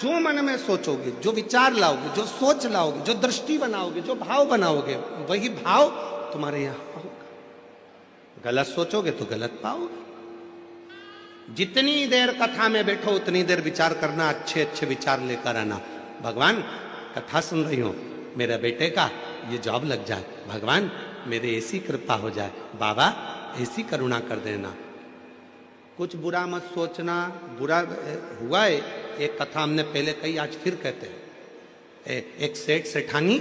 जो मन में सोचोगे, जो विचार लाओगे, जो सोच लाओगे, जो दृष्टि बनाओगे, जो भाव बनाओगे, वही भाव तुम्हारे यहां होगा। गलत सोचोगे तो गलत पाओगे। जितनी देर कथा में बैठो उतनी देर विचार करना, अच्छे अच्छे विचार लेकर आना। भगवान कथा सुन रही हूं, मेरे बेटे का ये जॉब लग जाए, भगवान मेरे ऐसी कृपा हो जाए, बाबा ऐसी करुणा कर देना। कुछ बुरा मत सोचना। बुरा हुआ है, एक कथा हमने पहले कही, आज फिर कहते हैं। एक सेठ सेठानी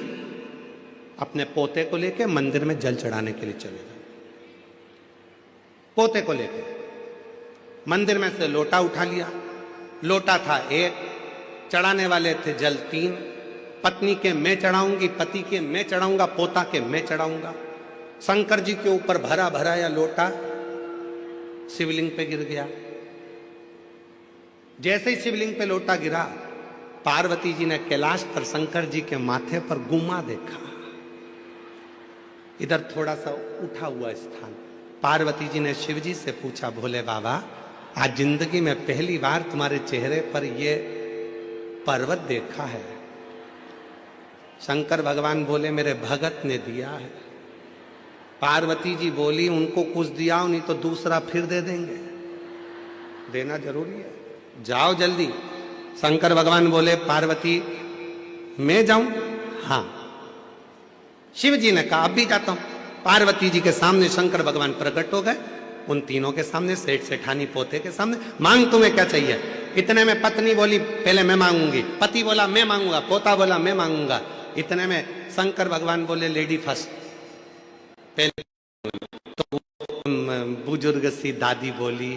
अपने पोते को लेके मंदिर में जल चढ़ाने के लिए चले गए। पोते को लेके मंदिर में से लोटा उठा लिया। लोटा था एक, चढ़ाने वाले थे जल तीन। पत्नी के मैं चढ़ाऊंगी, पति के मैं चढ़ाऊंगा, पोता के मैं चढ़ाऊंगा। शंकर जी के ऊपर भरा भरा या लोटा शिवलिंग पे गिर गया। जैसे ही शिवलिंग पे लोटा गिरा, पार्वती जी ने कैलाश पर शंकर जी के माथे पर गुम्मा देखा। इधर थोड़ा सा उठा हुआ स्थान। पार्वती जी ने शिव जी से पूछा, भोले बाबा आज जिंदगी में पहली बार तुम्हारे चेहरे पर ये पर्वत देखा है। शंकर भगवान बोले, मेरे भगत ने दिया है। पार्वती जी बोली, उनको कुछ दिया नहीं तो दूसरा फिर दे देंगे, देना जरूरी है, जाओ जल्दी। शंकर भगवान बोले, पार्वती मैं जाऊं? हाँ। शिव जी ने कहा, अब भी जाता हूं। पार्वती जी के सामने शंकर भगवान प्रकट हो गए। उन तीनों के सामने, सेठ सेठानी पोते के सामने, मांग तुम्हें क्या चाहिए? इतने में पत्नी बोली, पहले मैं मांगूंगी। पति बोला मैं मांगूंगा। पोता बोला मैं मांगूंगा। इतने में शंकर भगवान बोले, लेडी फर्स्ट। पहले तो बुजुर्ग सी दादी बोली,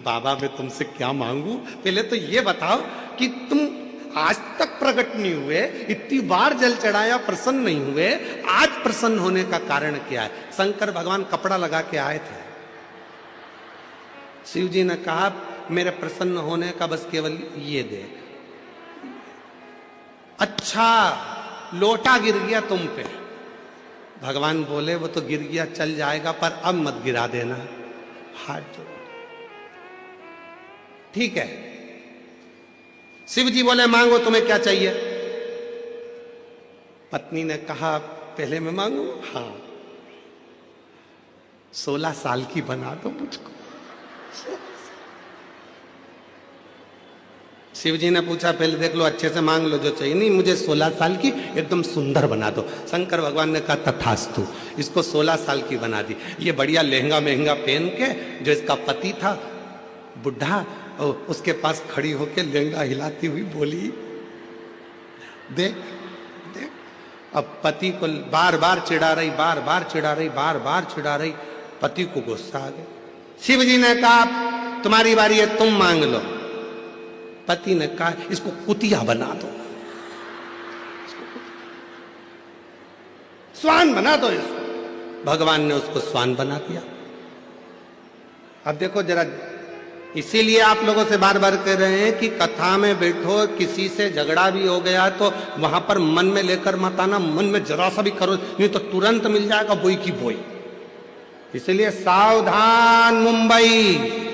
बाबा मैं तुमसे क्या मांगू? पहले तो ये बताओ कि तुम आज तक प्रकट नहीं हुए, इतनी बार जल चढ़ाया, प्रसन्न नहीं हुए, आज प्रसन्न होने का कारण क्या है? शंकर भगवान कपड़ा लगा के आए थे। शिव जी ने कहा, मेरे प्रसन्न होने का बस केवल ये देख। अच्छा लोटा गिर गया तुम पे। भगवान बोले, वो तो गिर गया चल जाएगा, पर अब मत गिरा देना। हाथ जोड़, ठीक है। शिव जी बोले, मांगो तुम्हें क्या चाहिए? पत्नी ने कहा, पहले मैं मांगू? हाँ। 16 साल की बना दो मुझको। शिव जी ने पूछा, पहले देख लो, अच्छे से मांग लो जो चाहिए। नहीं, मुझे 16 साल की एकदम सुंदर बना दो। शंकर भगवान ने कहा, तथास्तु। इसको 16 साल की बना दी। ये बढ़िया लहंगा महंगा पहन के, जो इसका पति था बुढ़ा, उसके पास खड़ी होके लहंगा हिलाती हुई बोली, देख देख। अब पति को बार बार चिढ़ा रही, बार बार चिढ़ा रही, बार बार चिढ़ा रही। पति को गुस्सा आ गया। शिव जी ने कहा, तुम्हारी बारी है, तुम मांग लो। पति ने कहा, इसको कुतिया बना दो, स्वान बना दो इसको। भगवान ने उसको स्वान बना दिया। अब देखो जरा, इसीलिए आप लोगों से बार बार कह रहे हैं कि कथा में बैठो, किसी से झगड़ा भी हो गया तो वहां पर मन में लेकर मत आना। मन में जरा सा भी करो, नहीं तो तुरंत मिल जाएगा बोई की बोई। इसलिए सावधान मुंबई।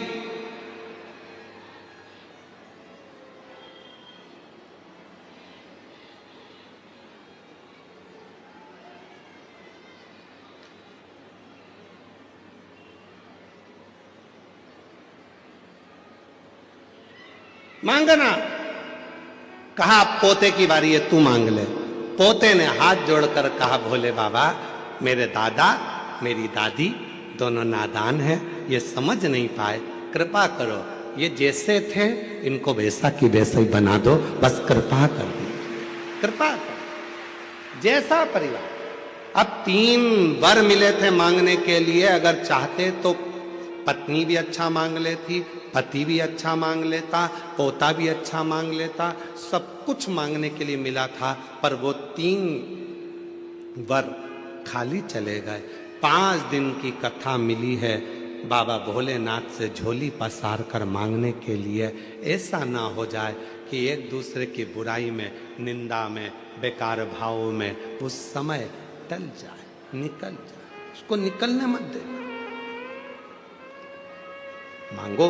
मांगना। कहा, पोते की बारी है, तू मांग ले। पोते ने हाथ जोड़कर कहा, भोले बाबा मेरे दादा मेरी दादी दोनों नादान हैं, ये समझ नहीं पाए, कृपा करो। ये जैसे थे इनको वैसा की वैसा ही बना दो, बस कृपा कर दी, कृपा कर। जैसा परिवार। अब 3 वर मिले थे मांगने के लिए। अगर चाहते तो पत्नी भी अच्छा मांग लेती, पति भी अच्छा मांग लेता, पोता भी अच्छा मांग लेता, सब कुछ मांगने के लिए मिला था। पर वो 3 वर खाली चले गए। 5 दिन की कथा मिली है बाबा भोलेनाथ से झोली पसार कर मांगने के लिए। ऐसा ना हो जाए कि एक दूसरे की बुराई में, निंदा में, बेकार भावों में उस समय टल जाए, निकल जाए। उसको निकलने मत देना। मांगो।